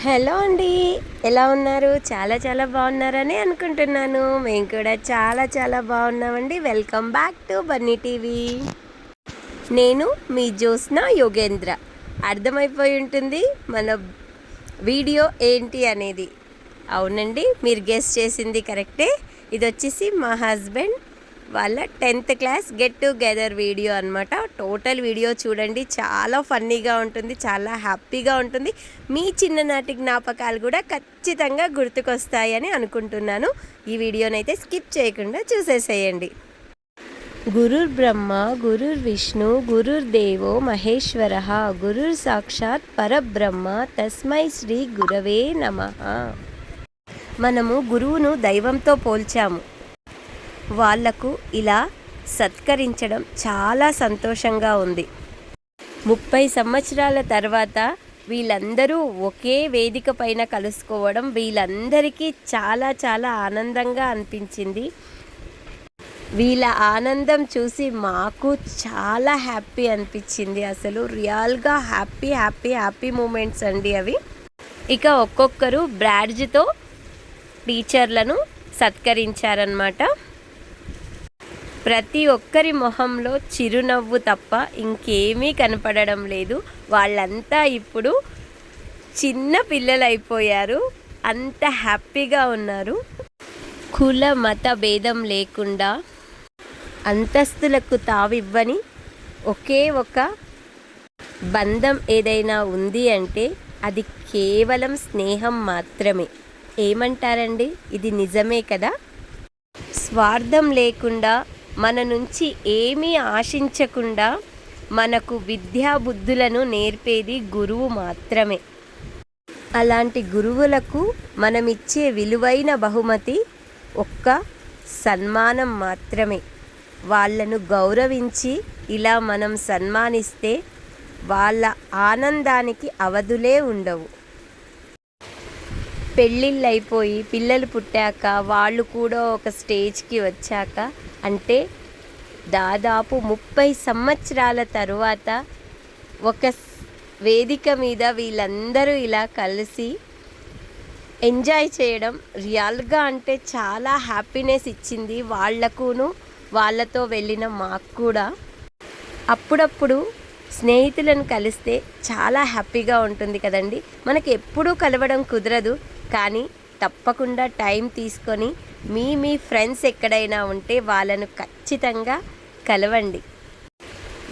Hello అండి. ఎలా ఉన్నారు? చాలా చాలా బాగున్నారని అనుకుంటున్నాను. మేము కూడా చాలా చాలా బాగున్నామండి. Welcome back to Bunny TV. నేను మీ జ్యోత్స్న యోగేంద్ర. అర్థమైపోయి ఉంటుంది మన వీడియో ఏంటి అనేది. అవునండి, మీరు గెస్ చేసింది కరెక్టే. ఇది వచ్చేసి మా హస్బెండ్ వాళ్ళ 10th class get together video అనమాట. టోటల్ వీడియో చూడండి, చాలా ఫన్నీగా ఉంటుంది, చాలా హ్యాపీగా ఉంటుంది. మీ చిన్ననాటి జ్ఞాపకాలు కూడా ఖచ్చితంగా గుర్తుకొస్తాయని అనుకుంటున్నాను. ఈ వీడియోనైతే స్కిప్ చేయకుండా చూసేసేయండి. గురుర్ బ్రహ్మ గురుర్ విష్ణు గురుర్ దేవో మహేశ్వర గురుర్ సాక్షాత్ పరబ్రహ్మ తస్మై శ్రీ గురవే నమః. మనము గురువును దైవంతో పోల్చాము. వాళ్లకు ఇలా సత్కరించడం చాలా సంతోషంగా ఉంది. 30 సంవత్సరాల తర్వాత వీళ్ళందరూ ఒకే వేదిక పైన కలుసుకోవడం వీళ్ళందరికీ చాలా చాలా ఆనందంగా అనిపించింది. వీళ్ళ ఆనందం చూసి మాకు చాలా హ్యాపీ అనిపించింది. అసలు రియల్గా హ్యాపీ హ్యాపీ హ్యాపీ మూమెంట్స్ అండి అవి. ఇక ఒక్కొక్కరు బ్యాడ్జ్తో టీచర్లను సత్కరించారన్నమాట. ప్రతి ఒక్కరి మొహంలో చిరునవ్వు తప్ప ఇంకేమీ కనపడడం లేదు. వాళ్ళంతా ఇప్పుడు చిన్న పిల్లలు అయిపోయారు, అంత హ్యాపీగా ఉన్నారు. కుల మత భేదం లేకుండా అంతస్తులకు తావివ్వని ఒకే ఒక బంధం ఏదైనా ఉంది అంటే అది కేవలం స్నేహం మాత్రమే. ఏమంటారండి? ఇది నిజమే కదా. స్వార్థం లేకుండా మన నుంచి ఏమీ ఆశించకుండా మనకు విద్యా బుద్ధులను నేర్పేది గురువు మాత్రమే. అలాంటి గురువులకు మనమిచ్చే విలువైన బహుమతి ఒక్క సన్మానం మాత్రమే. వాళ్ళను గౌరవించి ఇలా మనం సన్మానిస్తే వాళ్ళ ఆనందానికి అవధులే ఉండవు. పెళ్ళిళ్ళు అయిపోయి పిల్లలు పుట్టాక వాళ్ళు కూడా ఒక స్టేజ్కి వచ్చాక, అంటే దాదాపు 30 సంవత్సరాల తరువాత ఒక వేదిక మీద వీళ్ళందరూ ఇలా కలిసి ఎంజాయ్ చేయడం రియల్గా అంటే చాలా హ్యాపీనెస్ ఇచ్చింది వాళ్ళకును, వాళ్ళతో వెళ్ళిన మాకు కూడా. అప్పుడప్పుడు స్నేహితులను కలిస్తే చాలా హ్యాపీగా ఉంటుంది కదండి. మనకి ఎప్పుడూ కలవడం కుదరదు, కానీ తప్పకుండా టైం తీసుకొని మీ ఫ్రెండ్స్ ఎక్కడైనా ఉంటే వాళ్ళను ఖచ్చితంగా కలవండి.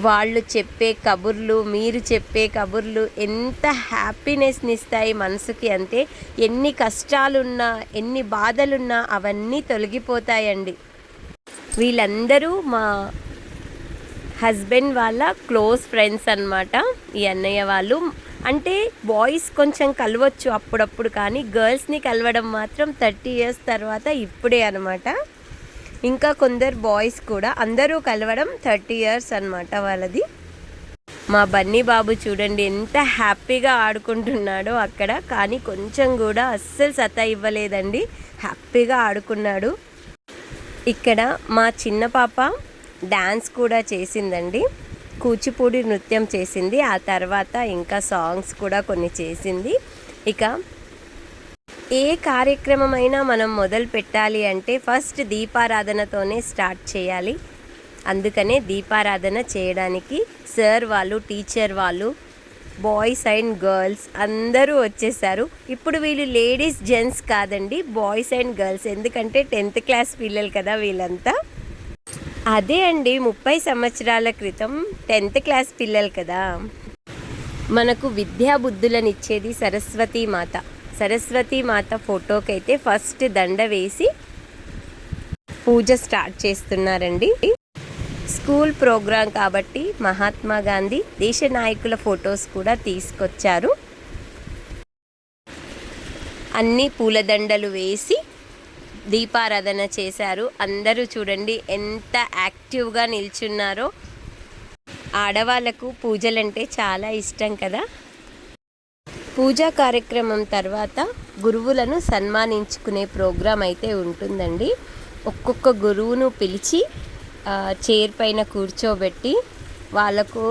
వాళ్ళు చెప్పే కబుర్లు, మీరు చెప్పే కబుర్లు ఎంత హ్యాపీనెస్ని ఇస్తాయి మనసుకి అంటే, ఎన్ని కష్టాలున్నా ఎన్ని బాధలున్నా అవన్నీ తొలగిపోతాయండి. వీళ్ళందరూ మా హస్బెండ్ వాళ్ళ క్లోజ్ ఫ్రెండ్స్ అన్నమాట. ఈ అన్నయ్య వాళ్ళు అంటే బాయ్స్ కొంచెం కలవచ్చు అప్పుడప్పుడు, కానీ గర్ల్స్ని కలవడం మాత్రం 30 years తర్వాత ఇప్పుడే అనమాట. ఇంకా కొందరు బాయ్స్ కూడా, అందరూ కలవడం 30 years అనమాట వాళ్ళది. మా బన్నీ బాబు చూడండి ఎంత హ్యాపీగా ఆడుకుంటున్నాడో అక్కడ, కానీ కొంచెం కూడా అస్సలు సతా ఇవ్వలేదండి, హ్యాపీగా ఆడుకున్నాడు. ఇక్కడ మా చిన్న పాప డ్యాన్స్ కూడా చేసిందండి, కూచిపూడి నృత్యం చేసింది. ఆ తర్వాత ఇంకా సాంగ్స్ కూడా కొన్ని చేసింది. ఇక ఏ కార్యక్రమమైనా మనం మొదలు పెట్టాలి అంటే ఫస్ట్ దీపారాధనతోనే స్టార్ట్ చేయాలి. అందుకనే దీపారాధన చేయడానికి సార్ వాళ్ళు, టీచర్ వాళ్ళు, బాయ్స్ అండ్ గర్ల్స్ అందరూ వచ్చేసారు. ఇప్పుడు వీళ్ళు లేడీస్ జెంట్స్ కాదండి, బాయ్స్ అండ్ గర్ల్స్. ఎందుకంటే 10th క్లాస్ పిల్లలు కదా వీళ్ళంతా. అదే అండి 30 సంవత్సరాల క్రితం 10th క్లాస్ పిల్లలు కదా. మనకు విద్యా బుద్ధులను ఇచ్చేది సరస్వతీమాత. సరస్వతీమాత ఫోటోకైతే ఫస్ట్ దండ వేసి పూజ స్టార్ట్ చేస్తున్నారండి. స్కూల్ ప్రోగ్రాం కాబట్టి మహాత్మా గాంధీ, దేశ నాయకుల ఫొటోస్ కూడా తీసుకొచ్చారు. అన్ని పూలదండలు వేసి దీపారాధన చేశారు. అందరూ చూడండి ఎంత యాక్టివ్గా నిల్చున్నారో. ఆడవాళ్ళకు పూజలంటే చాలా ఇష్టం కదా. పూజా కార్యక్రమం తర్వాత గురువులను సన్మానించుకునే ప్రోగ్రాం అయితే ఉంటుందండి. ఒక్కొక్క గురువును పిలిచి చైర్ పైన కూర్చోబెట్టి వాళ్ళకు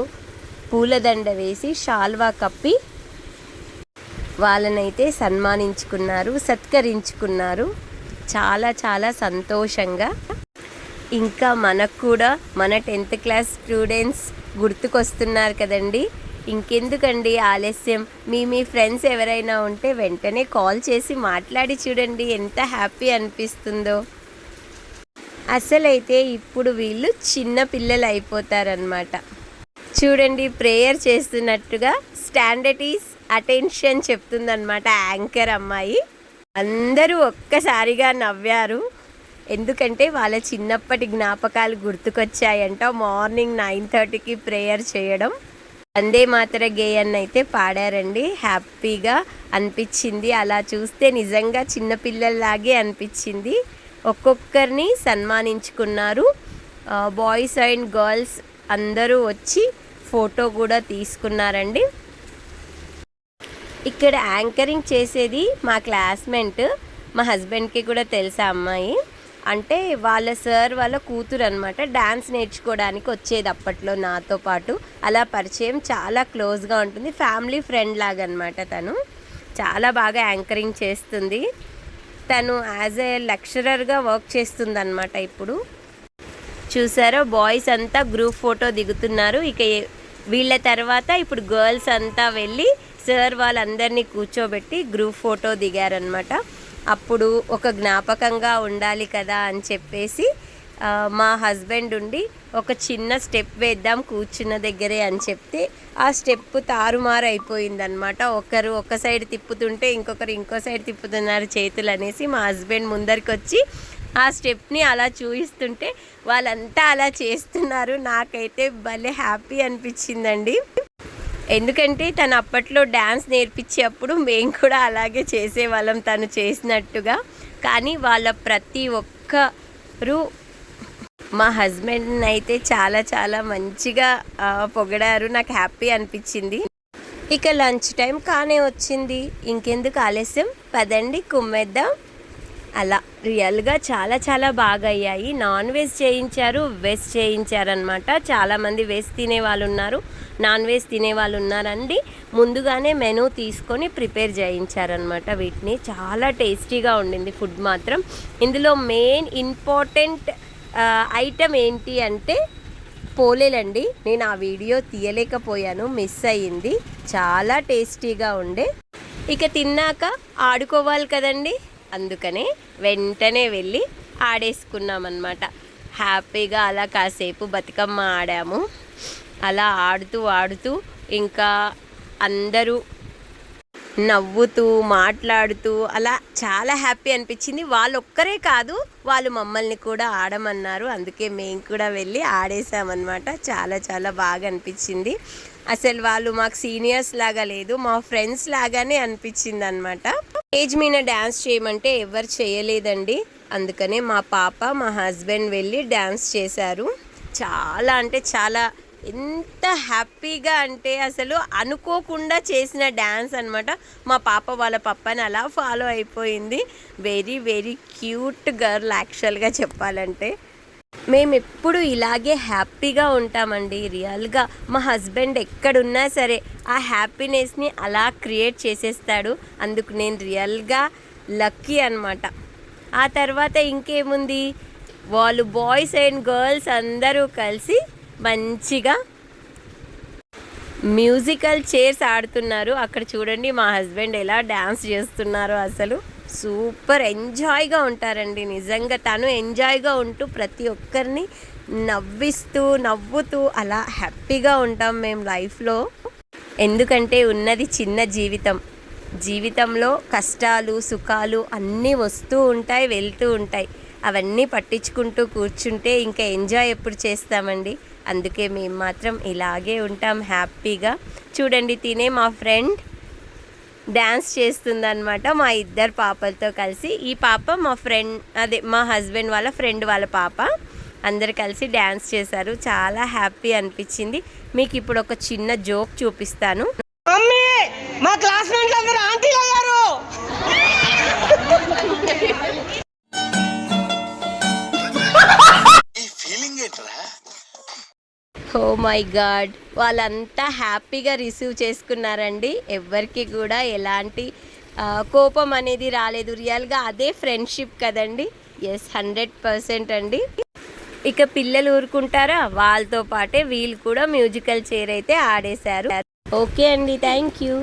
పూలదండ వేసి శాల్వా కప్పి వాళ్ళనైతే సన్మానించుకున్నారు, సత్కరించుకున్నారు. చాలా చాలా సంతోషంగా. ఇంకా మనకు కూడా మన 10th క్లాస్ స్టూడెంట్స్ గుర్తుకొస్తున్నారు కదండి. ఇంకెందుకండి ఆలస్యం, మీ ఫ్రెండ్స్ ఎవరైనా ఉంటే వెంటనే కాల్ చేసి మాట్లాడి చూడండి, ఎంత హ్యాపీ అనిపిస్తుందో. అసలైతే ఇప్పుడు వీళ్ళు చిన్న పిల్లలు అయిపోతారనమాట. చూడండి, ప్రేయర్ చేస్తున్నట్టుగా స్టాండర్డ్ ఈస్ అటెన్షన్ చెప్తుందనమాట యాంకర్ అమ్మాయి. అందరూ ఒక్కసారిగా నవ్వారు. ఎందుకంటే వాళ్ళ చిన్నప్పటి జ్ఞాపకాలు గుర్తుకొచ్చాయంట. మార్నింగ్ 9:30కి ప్రేయర్ చేయడం, వందే మాతర గేయాన్ని అయితే పాడారండి. హ్యాపీగా అనిపించింది. అలా చూస్తే నిజంగా చిన్నపిల్లల్లాగే అనిపించింది. ఒక్కొక్కరిని సన్మానించుకున్నారు. బాయ్స్ అండ్ గర్ల్స్ అందరూ వచ్చి ఫోటో కూడా తీసుకున్నారండి. ఇక్కడ యాంకరింగ్ చేసేది మా క్లాస్మేట్, మా హస్బెండ్కి కూడా తెలుసా అమ్మాయి. అంటే వాళ్ళ సార్ వాళ్ళ కూతురు అనమాట. డ్యాన్స్ నేర్చుకోవడానికి వచ్చేది అప్పట్లో నాతో పాటు. అలా పరిచయం, చాలా క్లోజ్గా ఉంటుంది. ఫ్యామిలీ ఫ్రెండ్ లాగా అనమాట. తను చాలా బాగా యాంకరింగ్ చేస్తుంది. తను యాజ్ ఏ లెక్చరర్గా వర్క్ చేస్తుంది అనమాట. ఇప్పుడు చూసారో బాయ్స్ అంతా గ్రూప్ ఫోటో దిగుతున్నారు. ఇక వీళ్ళ తర్వాత ఇప్పుడు గర్ల్స్ అంతా వెళ్ళి సార్ వాళ్ళందరినీ కూర్చోబెట్టి గ్రూప్ ఫోటో దిగారనమాట. అప్పుడు ఒక జ్ఞాపకంగా ఉండాలి కదా అని చెప్పేసి మా హస్బెండ్ ఉండి ఒక చిన్న స్టెప్ వేద్దాం కూర్చున్న దగ్గరే అని చెప్తే ఆ స్టెప్ తారుమారు అయిపోయిందనమాట. ఒకరు ఒక సైడ్ తిప్పుతుంటే ఇంకొకరు ఇంకో సైడ్ తిప్పుతున్నారు చేతులు అనేసి మా హస్బెండ్ ముందరికి వచ్చి ఆ స్టెప్ని అలా చూపిస్తుంటే వాళ్ళంతా అలా చేస్తున్నారు. నాకైతే భలే హ్యాపీ అనిపించిందండి. ఎందుకంటే తను అప్పట్లో డ్యాన్స్ నేర్పించేటప్పుడు మేము కూడా అలాగే చేసేవాళ్ళం తను చేసినట్టుగా. కానీ వాళ్ళ ప్రతి ఒక్కరు మా హస్బెండ్ని అయితే చాలా చాలా మంచిగా పొగిడారు. నాకు హ్యాపీ అనిపించింది. ఇక లంచ్ టైం కానే వచ్చింది. ఇంకెందుకు ఆలస్యం, పదండి కుమ్మేద్దాం. అలా రియల్గా చాలా చాలా బాగా అయ్యాయి. నాన్ వెజ్ చేయించారు, వెజ్ చేయించారనమాట. చాలామంది వెజ్ తినే వాళ్ళు ఉన్నారు, నాన్ వెజ్ తినే వాళ్ళు ఉన్నారండి. ముందుగానే మెనూ తీసుకొని ప్రిపేర్ చేయించారనమాట వీటిని. చాలా టేస్టీగా ఉండింది ఫుడ్ మాత్రం. ఇందులో మెయిన్ ఇంపార్టెంట్ ఐటమ్ ఏంటి అంటే పోలేలండి. నేను ఆ వీడియో తీయలేకపోయాను, మిస్ అయ్యింది. చాలా టేస్టీగా ఉండే. ఇక తిన్నాక ఆడుకోవాలి కదండి, అందుకనే వెంటనే వెళ్ళి ఆడేసుకున్నామన్నమాట. హ్యాపీగా అలా కాసేపు బతుకమ్మ ఆడాము. అలా ఆడుతూ ఇంకా అందరూ నవ్వుతూ మాట్లాడుతూ అలా చాలా హ్యాపీ అనిపించింది. వాళ్ళు ఒక్కరే కాదు, వాళ్ళు మమ్మల్ని కూడా ఆడమన్నారు. అందుకే మేము కూడా వెళ్ళి ఆడేసామన్నమాట. చాలా చాలా బాగా అనిపించింది. అసలు వాళ్ళు మాకు సీనియర్స్ లాగా లేదు, మా ఫ్రెండ్స్ లాగానే అనిపించింది అనమాట. స్టేజ్ మీద డ్యాన్స్ చేయమంటే ఎవరు చేయలేదండి. అందుకనే మా పాప మా హస్బెండ్ వెళ్ళి డ్యాన్స్ చేశారు. చాలా అంటే చాలా, ఎంత హ్యాపీగా అంటే అసలు అనుకోకుండా చేసిన డ్యాన్స్ అనమాట. మా పాప వాళ్ళ పప్పని అలా ఫాలో అయిపోయింది. వెరీ వెరీ క్యూట్ గర్ల్ యాక్చువల్గా చెప్పాలంటే. మేము ఎప్పుడు ఇలాగే హ్యాపీగా ఉంటామండి. రియల్గా మా హస్బెండ్ ఎక్కడున్నా సరే ఆ హ్యాపీనెస్ని అలా క్రియేట్ చేసేస్తాడు. అందుకు నేను రియల్గా లక్కీ అనమాట. ఆ తర్వాత ఇంకేముంది, వాళ్ళు బాయ్స్ అండ్ గర్ల్స్ అందరూ కలిసి మంచిగా మ్యూజికల్ చైర్స్ ఆడుతున్నారు. అక్కడ చూడండి మా హస్బెండ్ ఎలా డ్యాన్స్ చేస్తున్నారో. అసలు సూపర్ ఎంజాయ్గా ఉంటారండి నిజంగా. తను ఎంజాయ్గా ఉంటూ ప్రతి ఒక్కరిని నవ్వుతూ అలా హ్యాపీగా ఉంటాం మేము లైఫ్లో. ఎందుకంటే ఉన్నది చిన్న జీవితం. జీవితంలో కష్టాలు సుఖాలు అన్నీ వస్తూ ఉంటాయి, వెళ్తూ ఉంటాయి. అవన్నీ పట్టించుకుంటూ కూర్చుంటే ఇంకా ఎంజాయ్ ఎప్పుడు చేస్తామండి. అందుకే మేము మాత్రం ఇలాగే ఉంటాం హ్యాపీగా. చూడండి, తినే మా ఫ్రెండ్ డ్యాన్స్ చేస్తుందన్నమాట మా ఇద్దరు పాపలతో కలిసి. ఈ పాప మా ఫ్రెండ్, అదే మా హస్బెండ్ వాళ్ళ ఫ్రెండ్ వాళ్ళ పాప. అందరు కలిసి డ్యాన్స్ చేశారు. చాలా హ్యాపీ అనిపించింది. మీకు ఇప్పుడు ఒక చిన్న జోక్ చూపిస్తాను. మా క్లాస్మేట్లు అందరూ ఆంటీలు అయ్యారు. ఓ మై గాడ్, వాళ్ళంతా హ్యాపీగా రిసీవ్ చేసుకున్నారండి. ఎవ్వరికి కూడా ఎలాంటి కోపం అనేది రాలేదు. రియల్గా అదే ఫ్రెండ్షిప్ కదండి. ఎస్, 100% అండి. ఇక పిల్లలు ఊరుకుంటారా, వాళ్ళతో పాటే వీళ్ళు కూడా మ్యూజికల్ చైర్ అయితే ఆడేశారు. ఓకే అండి, థ్యాంక్ యూ.